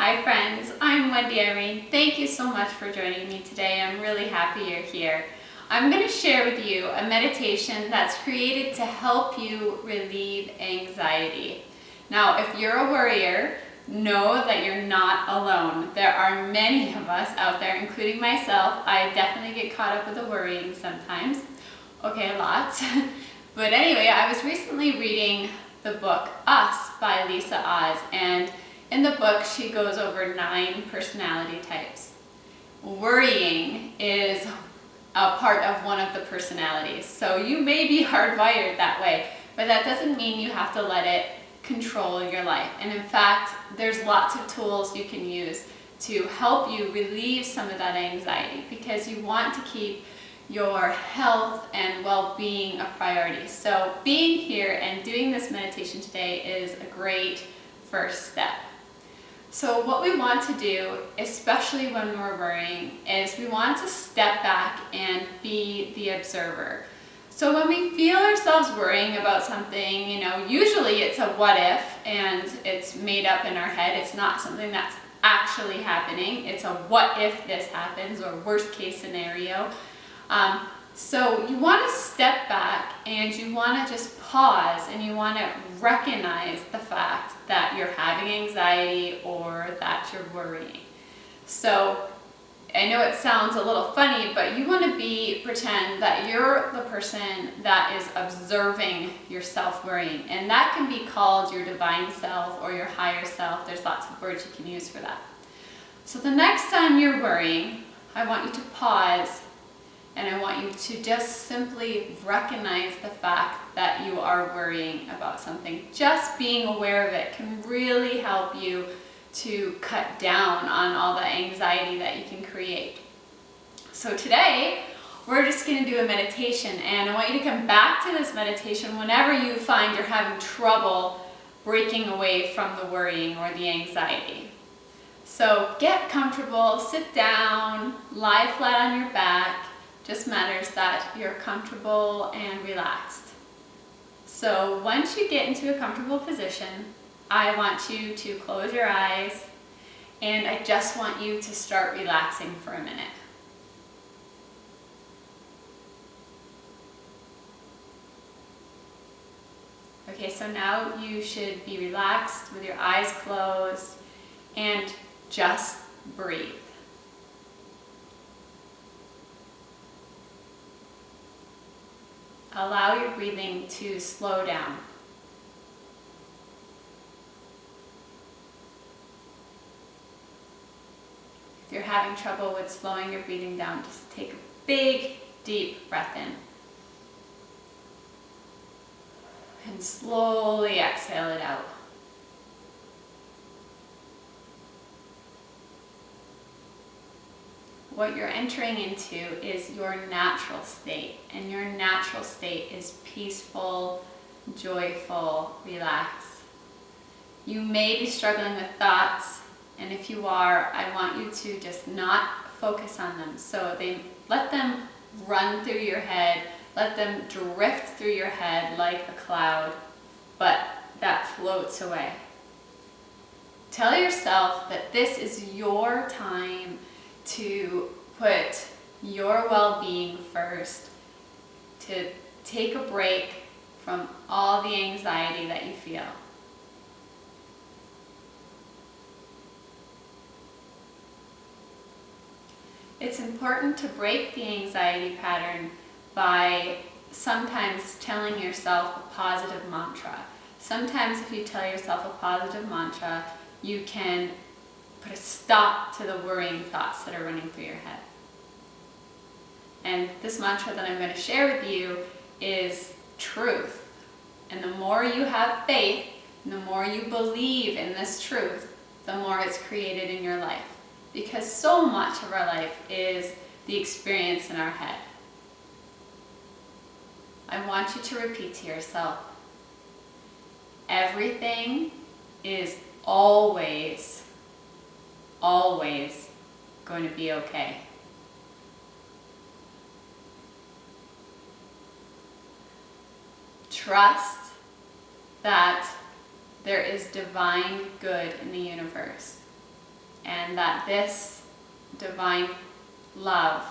Hi friends, I'm Wendy Irene. Thank you so much for joining me today. I'm really happy you're here. I'm going to share with you a meditation that's created to help you relieve anxiety. Now, if you're a worrier, know that you're not alone. There are many of us out there, including myself. I definitely get caught up with the worrying sometimes. Okay, a lot. But anyway, I was recently reading the book Us by Lisa Oz, and in the book she goes over 9 personality types. Worrying is a part of one of the personalities, so you may be hardwired that way, but that doesn't mean you have to let it control your life. And in fact, there's lots of tools you can use to help you relieve some of that anxiety, because you want to keep your health and well-being a priority. So being here and doing this meditation today is a great first step. So what we want to do, especially when we're worrying, is we want to step back and be the observer. So when we feel ourselves worrying about something, usually it's a what if, and it's made up in our head. It's not something that's actually happening. It's a what if this happens, or worst case scenario. So you want to step back and you want to just pause, and you want to recognize the fact that you're having anxiety or that you're worrying. So I know it sounds a little funny, but you want to pretend that you're the person that is observing yourself worrying. And that can be called your divine self or your higher self. There's lots of words you can use for that. So the next time you're worrying, I want you to pause, and I want you to just simply recognize the fact that you are worrying about something. Just being aware of it can really help you to cut down on all the anxiety that you can create. So today, we're just going to do a meditation, and I want you to come back to this meditation whenever you find you're having trouble breaking away from the worrying or the anxiety. So get comfortable, sit down, lie flat on your back. Just matters that you're comfortable and relaxed. So once you get into a comfortable position, I want you to close your eyes, and I just want you to start relaxing for a minute. Okay, so now you should be relaxed with your eyes closed and just breathe. Allow your breathing to slow down. If you're having trouble with slowing your breathing down, just take a big, deep breath in. And slowly exhale it out. What you're entering into is your natural state, and your natural state is peaceful, joyful, relaxed. You may be struggling with thoughts, and if you are, I want you to just not focus on them. So let them run through your head, let them drift through your head like a cloud, but that floats away. Tell yourself that this is your time to put your well-being first, to take a break from all the anxiety that you feel. It's important to break the anxiety pattern by sometimes telling yourself a positive mantra. Sometimes if you tell yourself a positive mantra, you can put a stop to the worrying thoughts that are running through your head. And this mantra that I'm going to share with you is truth. And the more you have faith, and the more you believe in this truth, the more it's created in your life. Because so much of our life is the experience in our head. I want you to repeat to yourself, everything is always going to be okay. Trust that there is divine good in the universe. and that this divine love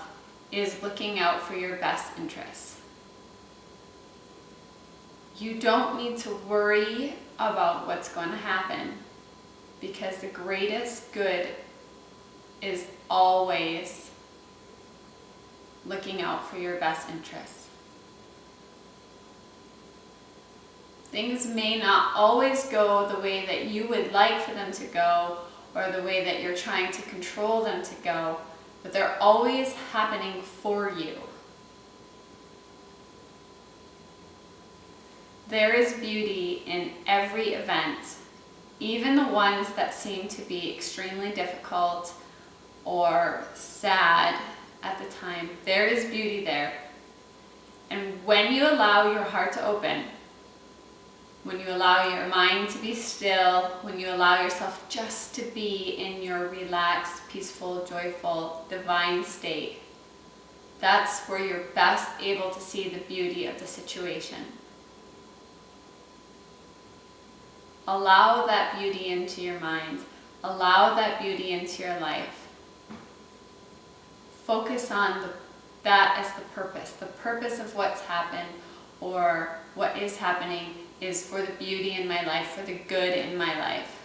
is looking out for your best interests. You don't need to worry about what's going to happen, because the greatest good is always looking out for your best interests. Things may not always go the way that you would like for them to go, or the way that you're trying to control them to go, but they're always happening for you. There is beauty in every event, even the ones that seem to be extremely difficult or sad at the time. There is beauty there. And when you allow your heart to open, when you allow your mind to be still, when you allow yourself just to be in your relaxed, peaceful, joyful, divine state, that's where you're best able to see the beauty of the situation. Allow that beauty into your mind. Allow that beauty into your life. Focus on that as the purpose. The purpose of what's happened or what is happening is for the beauty in my life, for the good in my life.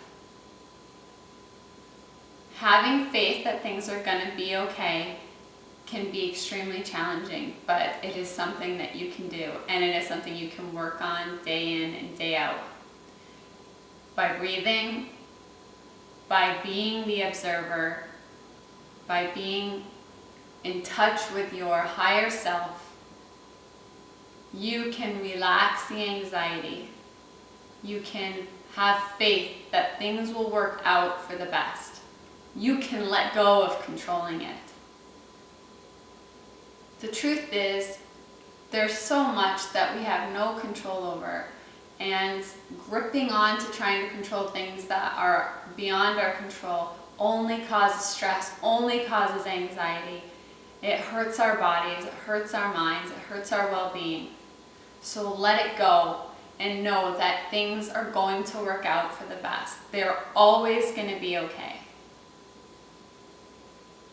Having faith that things are going to be okay can be extremely challenging, but it is something that you can do, and it is something you can work on day in and day out. By breathing, by being the observer, by being in touch with your higher self, you can relax the anxiety. You can have faith that things will work out for the best. You can let go of controlling it. The truth is, there's so much that we have no control over, and gripping on to trying to control things that are beyond our control only causes stress, only causes anxiety. It hurts our bodies, it hurts our minds, it hurts our well-being. So let it go and know that things are going to work out for the best. They're always going to be okay.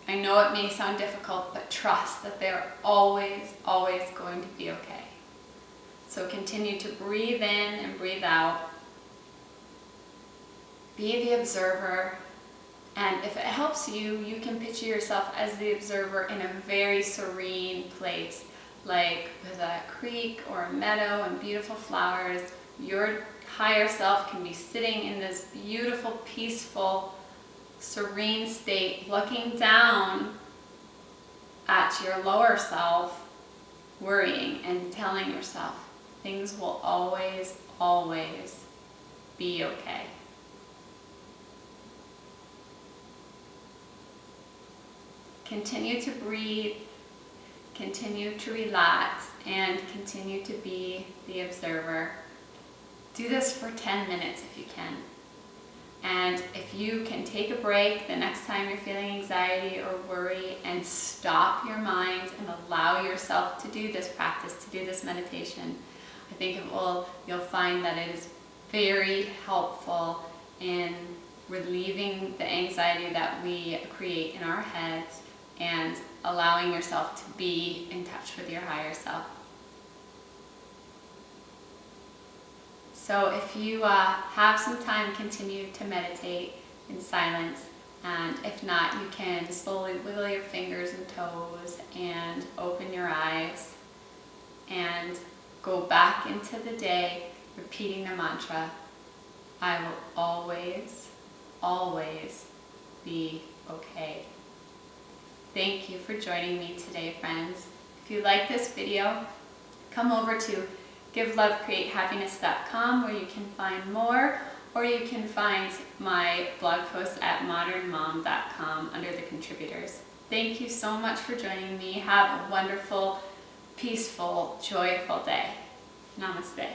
I know it may sound difficult, but trust that they're always, always going to be okay. So continue to breathe in and breathe out. Be the observer. And if it helps you, you can picture yourself as the observer in a very serene place, like with a creek or a meadow and beautiful flowers. Your higher self can be sitting in this beautiful, peaceful, serene state, looking down at your lower self, worrying and telling yourself things will always, always be okay. Continue to breathe, continue to relax, and continue to be the observer. Do this for 10 minutes if you can. And if you can take a break the next time you're feeling anxiety or worry and stop your mind and allow yourself to do this practice, to do this meditation, I think you'll find that it is very helpful in relieving the anxiety that we create in our heads and allowing yourself to be in touch with your higher self. So if you have some time, continue to meditate in silence, and if not, you can slowly wiggle your fingers and toes and open your eyes and go back into the day repeating the mantra, I will always, always be okay. Thank you for joining me today, friends. If you like this video, come over to givelovecreatehappiness.com where you can find more, or you can find my blog posts at modernmom.com under the contributors. Thank you so much for joining me. Have a wonderful, peaceful, joyful day. Namaste.